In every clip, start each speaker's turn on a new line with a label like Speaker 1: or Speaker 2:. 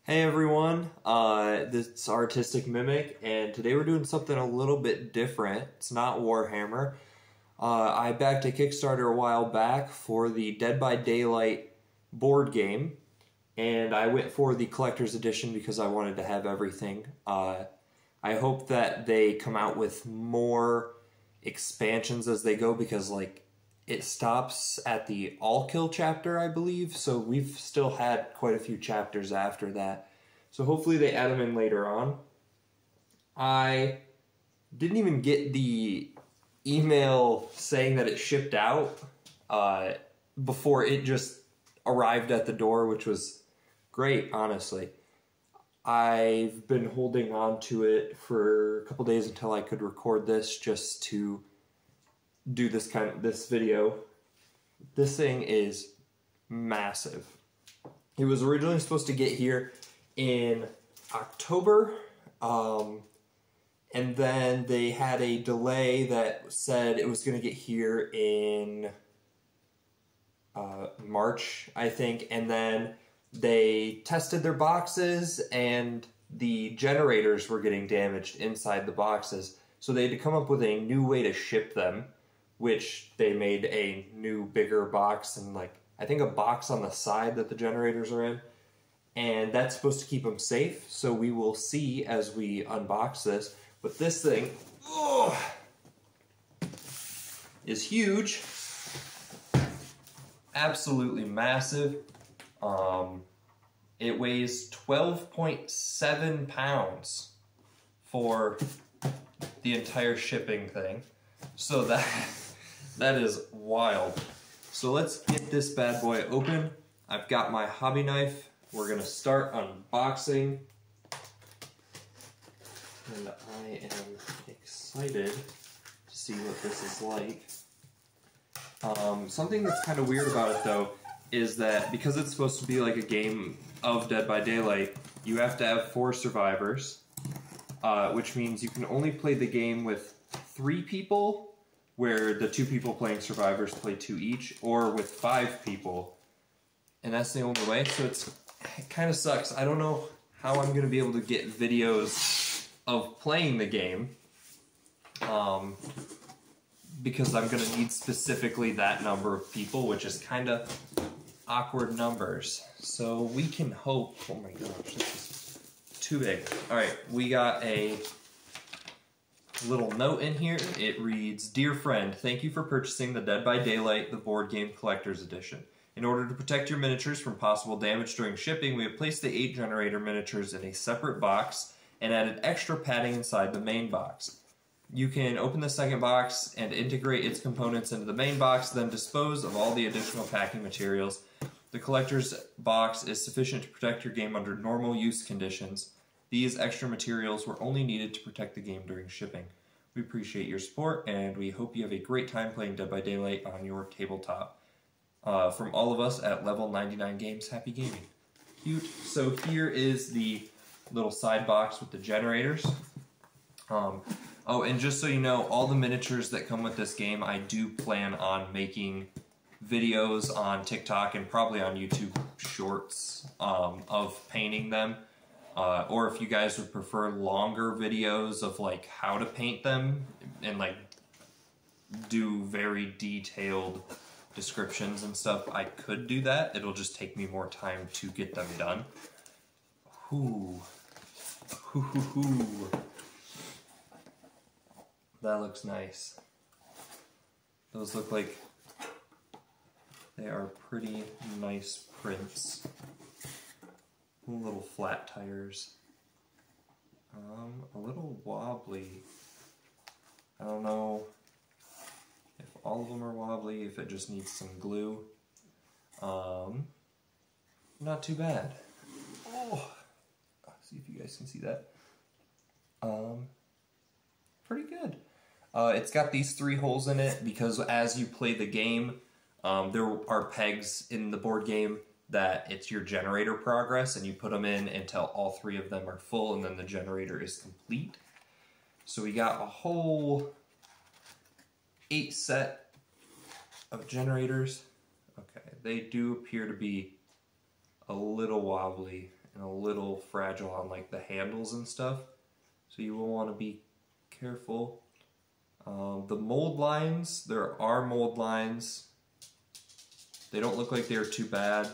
Speaker 1: Hey everyone, this is Artistic Mimic, and today we're doing something a little bit different. It's not Warhammer. I backed a Kickstarter a while back for the Dead by Daylight board game, and I went for the collector's edition because I wanted to have everything. I hope that they come out with more expansions as they go because, it stops at the all kill chapter, I believe, so we've still had quite a few chapters after that. So hopefully they add them in later on. I didn't even get the email saying that it shipped out before it just arrived at the door, which was great, honestly. I've been holding on to it for a couple days until I could record this just to do this video. This thing is massive. It was originally supposed to get here in October, and then they had a delay that said it was going to get here in March, I think, and then they tested their boxes and the generators were getting damaged inside the boxes, so they had to come up with a new way to ship them, which they made a new, bigger box and, I think a box on the side that the generators are in. And that's supposed to keep them safe, so we will see as we unbox this. But this thing is huge. Absolutely massive. It weighs 12.7 pounds for the entire shipping thing. So that is wild. So let's get this bad boy open. I've got my hobby knife. We're gonna start unboxing. And I am excited to see what this is like. Something that's kind of weird about it though is that because it's supposed to be like a game of Dead by Daylight, you have to have 4 survivors, which means you can only play the game with 3 people, where the 2 people playing survivors play 2 each, or with 5 people, and that's the only way. So it kind of sucks. I don't know how I'm going to be able to get videos of playing the game, because I'm going to need specifically that number of people, which is kind of awkward numbers. So we can hope. Oh my gosh, this is too big. Alright, we got a little note in here. It reads, "Dear friend, thank you for purchasing the Dead by Daylight, the board game collector's edition. In order to protect your miniatures from possible damage during shipping, we have placed the 8 generator miniatures in a separate box and added extra padding inside the main box. You can open the second box and integrate its components into the main box, then dispose of all the additional packing materials. The collector's box is sufficient to protect your game under normal use conditions. These extra materials were only needed to protect the game during shipping. We appreciate your support, and we hope you have a great time playing Dead by Daylight on your tabletop. From all of us at Level 99 Games, happy gaming." Cute. So here is the little side box with the generators. Oh, and just so you know, all the miniatures that come with this game, I do plan on making videos on TikTok and probably on YouTube Shorts of painting them. Or if you guys would prefer longer videos of how to paint them and do very detailed descriptions and stuff, I could do that. It'll just take me more time to get them done. Ooh. Ooh. That looks nice. Those look like they are pretty nice prints. Little flat tires. A little wobbly. I don't know if all of them are wobbly, if it just needs some glue. Not too bad. Oh, see if you guys can see that. Pretty good. It's got these 3 holes in it because as you play the game, there are pegs in the board game that it's your generator progress, and you put them in until all 3 of them are full, and then the generator is complete. So we got a whole 8 set of generators. Okay, they do appear to be a little wobbly and a little fragile on like the handles and stuff. So you will want to be careful. The mold lines, there are mold lines. They don't look like they're too bad,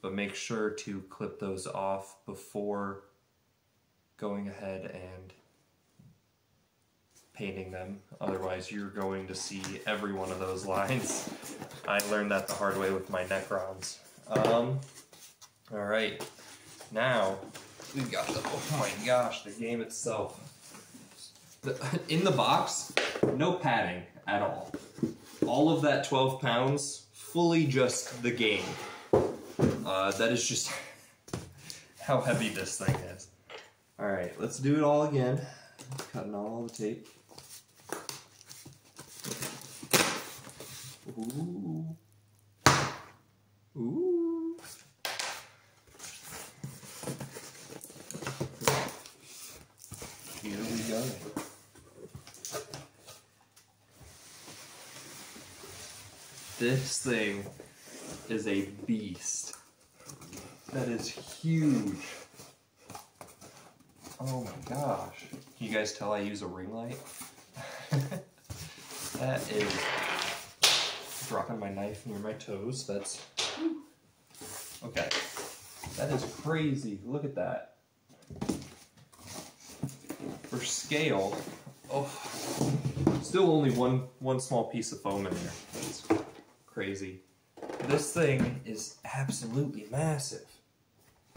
Speaker 1: but make sure to clip those off before going ahead and painting them. Otherwise you're going to see every one of those lines. I learned that the hard way with my Necrons. Alright, now we've got the, oh my gosh, the game itself. In the box, no padding at all. All of that 12 pounds, fully just the game. That is just how heavy this thing is. Alright, let's do it all again. Cutting all the tape. Ooh. Ooh. Here we go. This thing is a beast. That is huge. Oh my gosh. Can you guys tell I use a ring light? That is dropping my knife near my toes. That's okay. That is crazy. Look at that. For scale, oh, still only one small piece of foam in there. That's crazy. This thing is absolutely massive.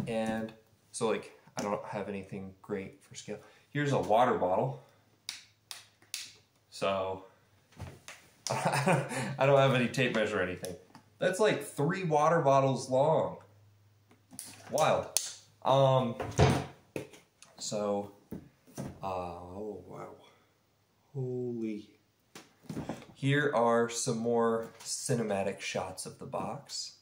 Speaker 1: And so like, I don't have anything great for scale. Here's a water bottle. So, I don't have any tape measure or anything. That's like 3 water bottles long. Wild. Oh wow. Holy. Here are some more cinematic shots of the box.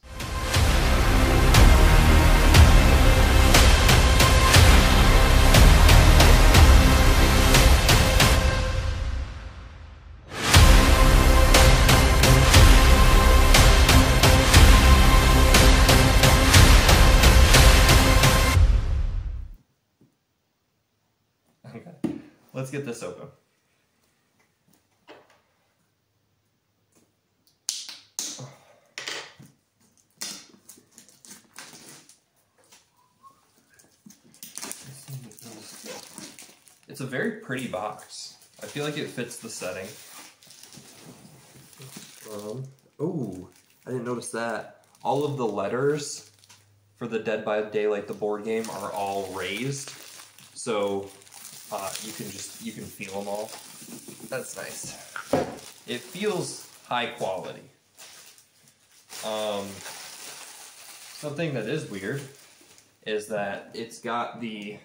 Speaker 1: Okay, let's get this open. It's a very pretty box. I feel like it fits the setting. Oh, I didn't notice that. All of the letters for the Dead by Daylight, the board game, are all raised. So you can feel them all. That's nice. It feels high quality. Something that is weird is that it's got the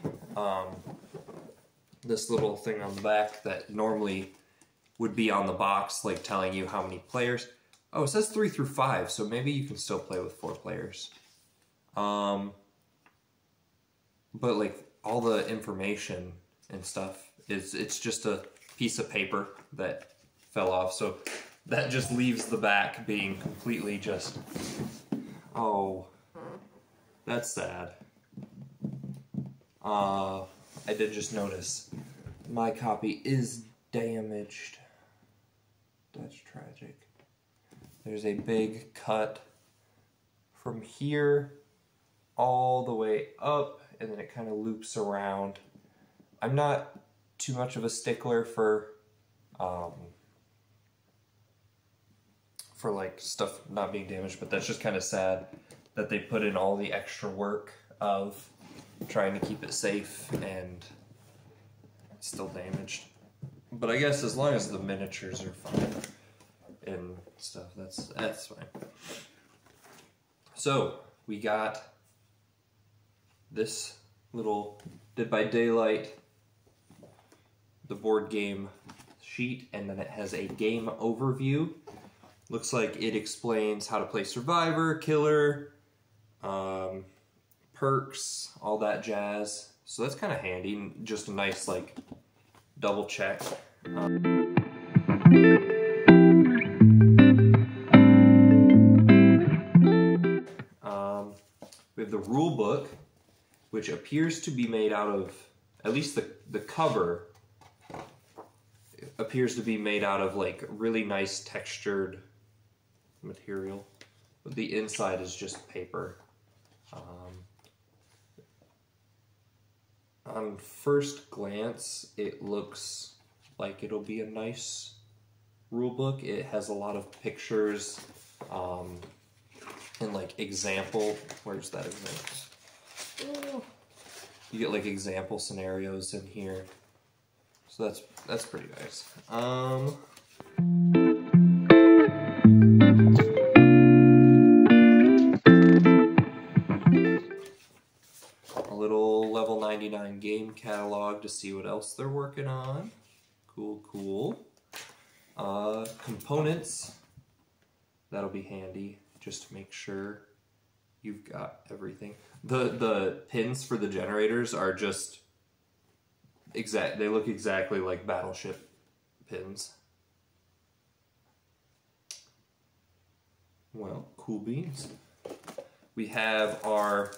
Speaker 1: this little thing on the back that normally would be on the box, like telling you how many players. Oh, it says 3 through 5, so maybe you can still play with 4 players. But like all the information and stuff it's just a piece of paper that fell off, so that just leaves the back being completely just, oh, that's sad. I did just notice my copy is damaged. That's tragic. There's a big cut from here all the way up, and then it kind of loops around. I'm not too much of a stickler for like stuff not being damaged, but that's just kind of sad that they put in all the extra work of trying to keep it safe and it's still damaged. But I guess as long as the miniatures are fine and stuff, that's fine. So we got this little Dead by Daylight, the board game sheet, and then it has a game overview. Looks like it explains how to play Survivor, Killer, perks, all that jazz. So that's kind of handy, just a nice like double check. We have the rule book, which appears to be made out of, at least the cover appears to be made out of like really nice textured material. But the inside is just paper. On first glance, it looks like it'll be a nice rule book. It has a lot of pictures and like example. Where's that example? You get like example scenarios in here, so that's pretty nice. A little level 99 game catalog to see what else they're working on. Cool, cool. Components. That'll be handy just to make sure you've got everything. The pins for the generators are just they look exactly like battleship pins. Well, cool beans. We have our,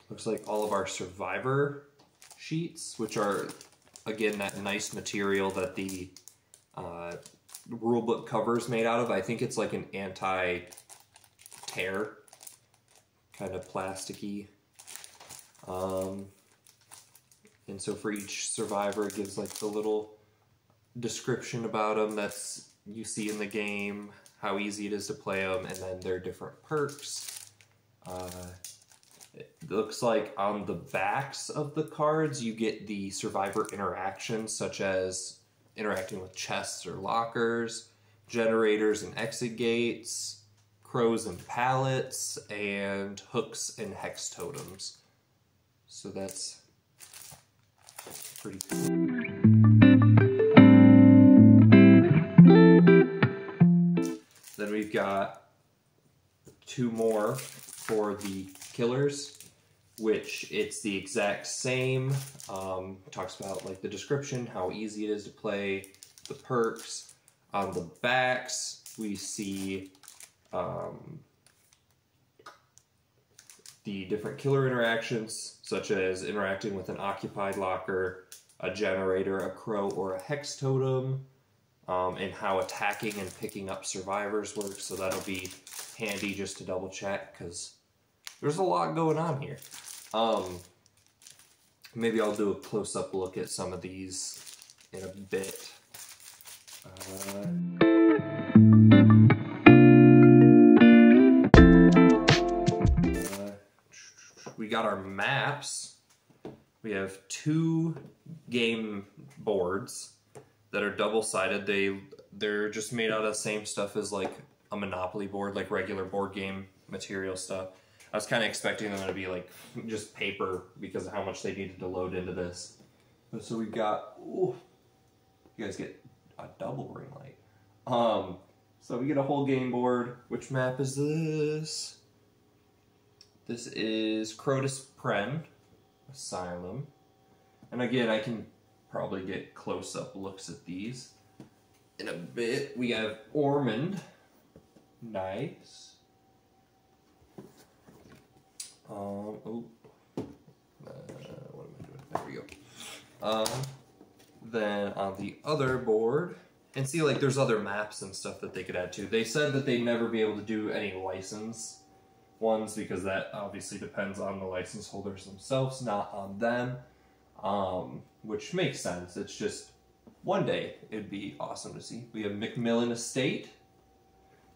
Speaker 1: looks like all of our survivor sheets, which are again that nice material that the rulebook cover is made out of. I think it's like an anti-tear, kind of plasticky. And so for each survivor, it gives like the little description about them that's you see in the game, how easy it is to play them, and then their different perks. It looks like on the backs of the cards, you get the survivor interactions, such as interacting with chests or lockers, generators and exit gates, crows and pallets, and hooks and hex totems. So that's pretty cool. Then we've got two more for the killers, which it's the exact same. Talks about like the description, how easy it is to play, the perks. On the backs, we see the different killer interactions, such as interacting with an occupied locker, a generator, a crow, or a hex totem, and how attacking and picking up survivors work. So that'll be handy just to double check, because there's a lot going on here. Maybe I'll do a close-up look at some of these in a bit. We got our maps. We have two game boards that are double-sided. They're just made out of the same stuff as like a Monopoly board, like regular board game material stuff. I was kind of expecting them to be like just paper because of how much they needed to load into this. So we've got, ooh, you guys get a double ring light. So we get a whole game board. Which map is this? This is Crotus Pren Asylum. And again, I can probably get close-up looks at these in a bit. We have Ormond. Nice. What am I doing? There we go. Then on the other board, and see, like, there's other maps and stuff that they could add to. They said that they'd never be able to do any license ones because that obviously depends on the license holders themselves, not on them, which makes sense. It's just one day it'd be awesome to see. We have Macmillan Estate,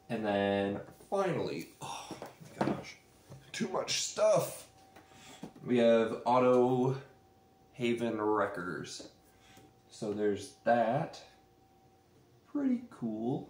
Speaker 1: and then finally, oh my gosh, too much stuff. We have Auto Haven Wreckers. So there's that. Pretty cool.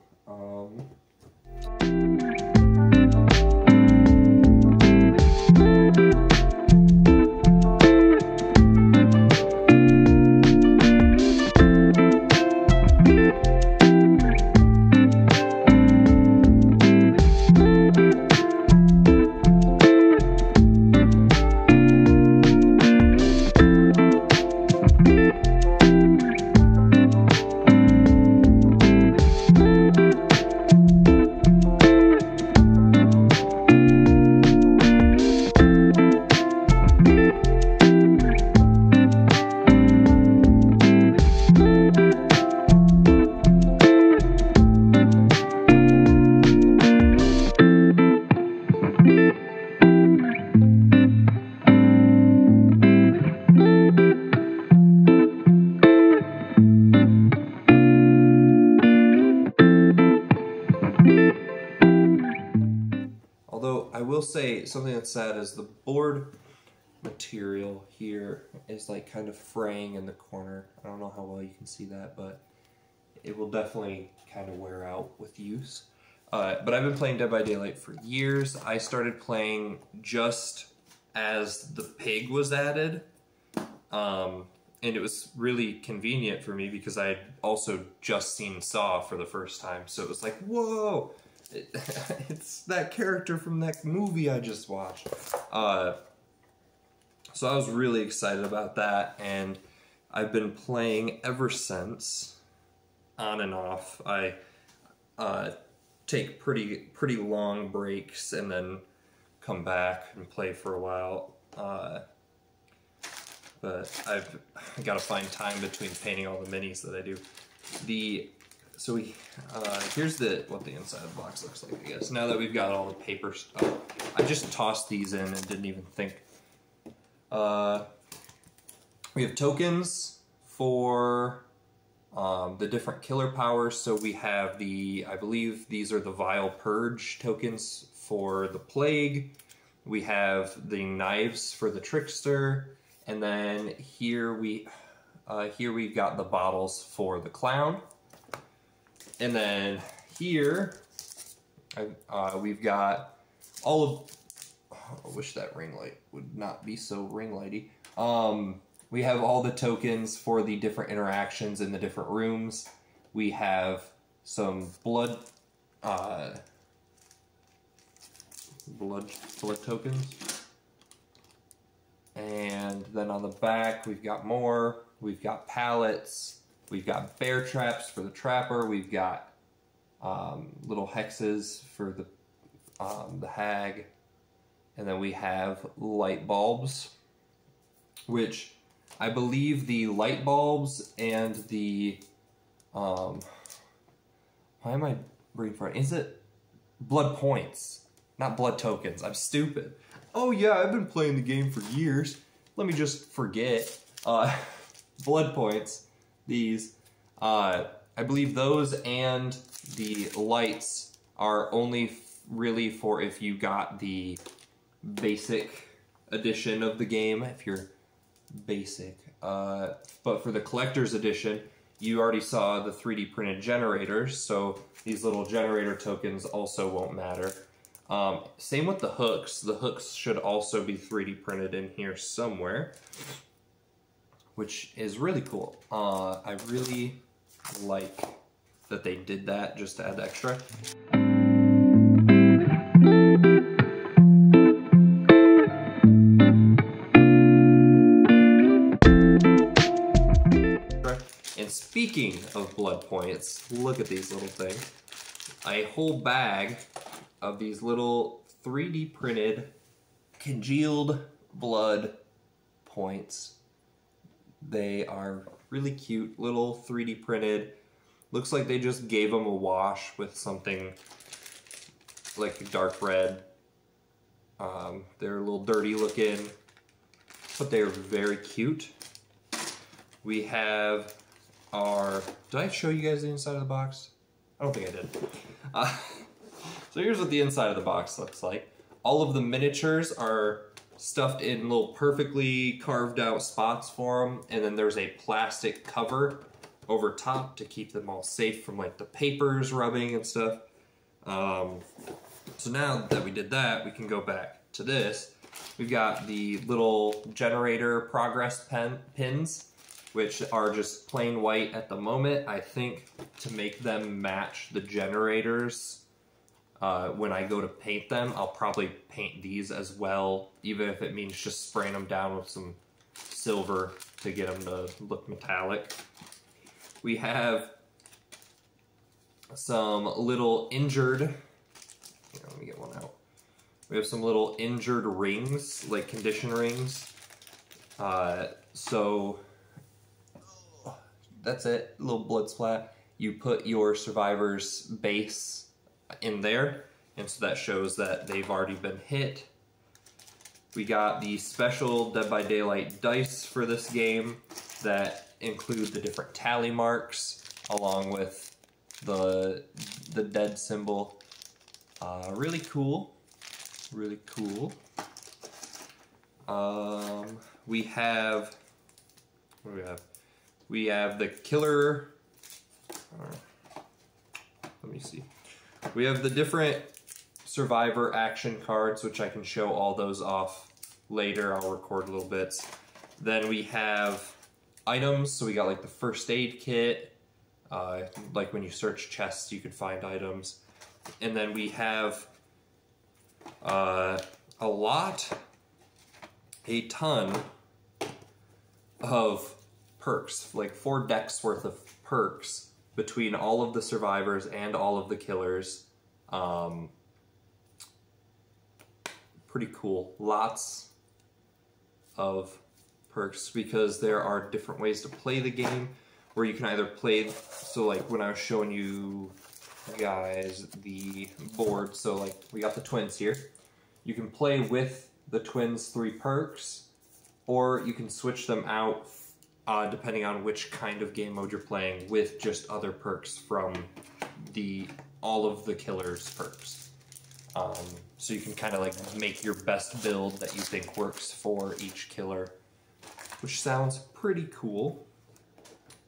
Speaker 1: say something that's sad is the board material here is like kind of fraying in the corner. I don't know how well you can see that, but it will definitely kind of wear out with use. But I've been playing Dead by Daylight for years. I started playing just as the pig was added. And it was really convenient for me because I had also just seen Saw for the first time. So it was like, whoa, it's that character from that movie I just watched. So I was really excited about that, and I've been playing ever since, on and off. I take pretty long breaks and then come back and play for a while. But I've got to find time between painting all the minis that I do. Here's what the inside of the box looks like, I guess. Now that we've got all the paper stuff, I just tossed these in and didn't even think. We have tokens for the different killer powers. So we have I believe these are the Vile Purge tokens for the Plague. We have the knives for the Trickster. And then here we've got the bottles for the Clown. And then here we've got all of. I wish that ring light would not be so ring lighty. We have all the tokens for the different interactions in the different rooms. We have some blood tokens. And then on the back, we've got more. We've got pallets. We've got bear traps for the trapper. We've got little hexes for the hag. And then we have light bulbs, which I believe the light bulbs and the, why am I brain farting? Is it blood points? Not blood tokens. I'm stupid. Oh yeah, I've been playing the game for years. Let me just forget. Blood points, these. I believe those and the lights are only really for if you got the basic edition of the game, if you're basic. But for the collector's edition, you already saw the 3D printed generators, so these little generator tokens also won't matter. Same with the hooks. The hooks should also be 3D printed in here somewhere, which is really cool. I really like that they did that just to add extra. And speaking of blood points, look at these little things. A whole bag of these little 3D printed congealed blood points. They are really cute, little 3D printed. Looks like they just gave them a wash with something like a dark red. They're a little dirty looking, but they're very cute. We have did I show you guys the inside of the box? I don't think I did. So here's what the inside of the box looks like. All of the miniatures are stuffed in little perfectly carved out spots for them, and then there's a plastic cover over top to keep them all safe from like the papers rubbing and stuff. So now that we did that, we can go back to this. We've got the little generator progress pins, which are just plain white at the moment. I think to make them match the generators, when I go to paint them, I'll probably paint these as well, even if it means just spraying them down with some silver to get them to look metallic. We have some little injured, here, let me get one out. We have some little injured rings, like condition rings. So that's it, little blood splat. You put your survivor's base in there, and so that shows that they've already been hit. We got the special Dead by Daylight dice for this game that include the different tally marks along with the dead symbol. Really cool. Really cool. We have, what do we have? We have the killer, let me see. We have the different survivor action cards, which I can show all those off later. I'll record little bits. Then we have items, so we got like the first aid kit, like when you search chests you could find items. And then we have a ton of perks, like 4 decks worth of perks between all of the survivors and all of the killers. Pretty cool. Lots of perks because there are different ways to play the game where you can either play, so like when I was showing you guys the board, so like we got the twins here. You can play with the twins' 3 perks, or you can switch them out depending on which kind of game mode you're playing with just other perks from all of the killers' perks. So you can kind of like make your best build that you think works for each killer, which sounds pretty cool.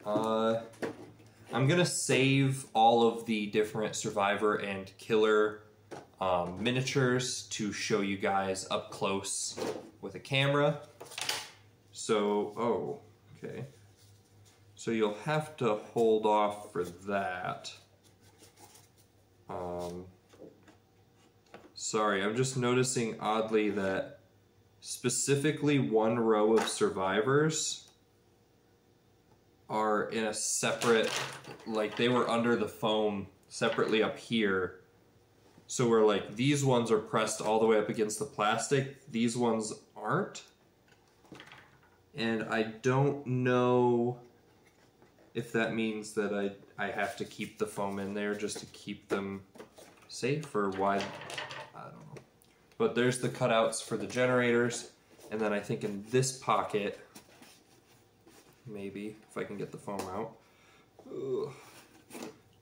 Speaker 1: I'm gonna save all of the different survivor and killer miniatures to show you guys up close with a camera. So, okay. So you'll have to hold off for that. Sorry, I'm just noticing oddly that specifically one row of survivors are in a separate, like they were under the foam separately up here. So we're like, these ones are pressed all the way up against the plastic, these ones aren't. And I don't know if that means that I have to keep the foam in there just to keep them safe, or why, I don't know. But there's the cutouts for the generators, and then I think in this pocket, maybe, if I can get the foam out. Ugh.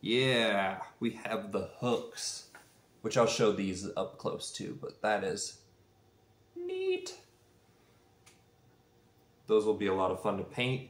Speaker 1: Yeah, we have the hooks, which I'll show these up close too, but that is neat. Those will be a lot of fun to paint.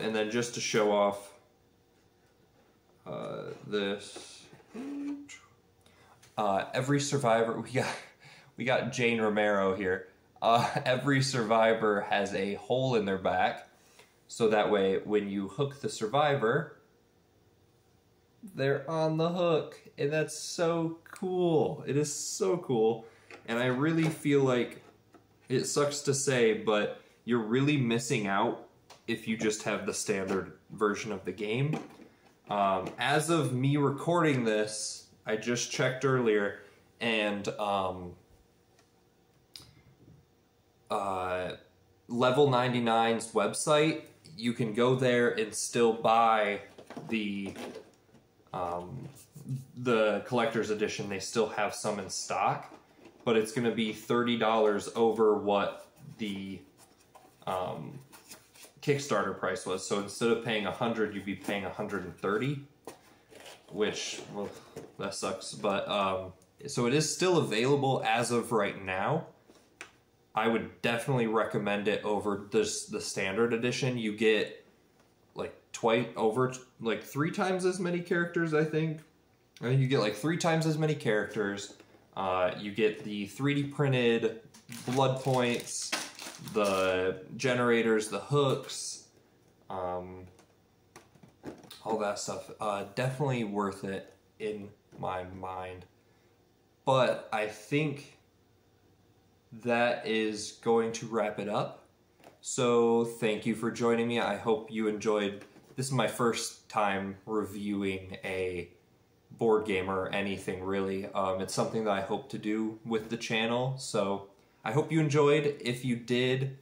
Speaker 1: And then just to show off this, every survivor, we got Jane Romero here. Every survivor has a hole in their back, so that way when you hook the survivor, they're on the hook, and that's so cool. It is so cool, and I really feel like, it sucks to say, but you're really missing out if you just have the standard version of the game. As of me recording this, I just checked earlier, and Level 99's website, you can go there and still buy the collector's edition. They still have some in stock, but it's going to be $30 over what the Kickstarter price was. So instead of paying $100, you'd be paying $130, which, well, that sucks. But so it is still available as of right now. I would definitely recommend it over the standard edition. You get like 3 times as many characters, I think. You get like 3 times as many characters. You get the 3D printed blood points, the generators, the hooks, all all that stuff. Definitely worth it in my mind. But I think that is going to wrap it up. So thank you for joining me. I hope you enjoyed. This is my first time reviewing a board game or anything really. It's something that I hope to do with the channel. So I hope you enjoyed. If you did,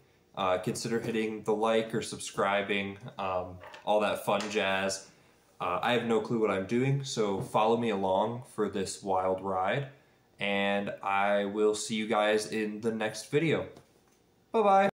Speaker 1: consider hitting the like or subscribing, all that fun jazz. I have no clue what I'm doing, so follow me along for this wild ride, and I will see you guys in the next video. Bye-bye!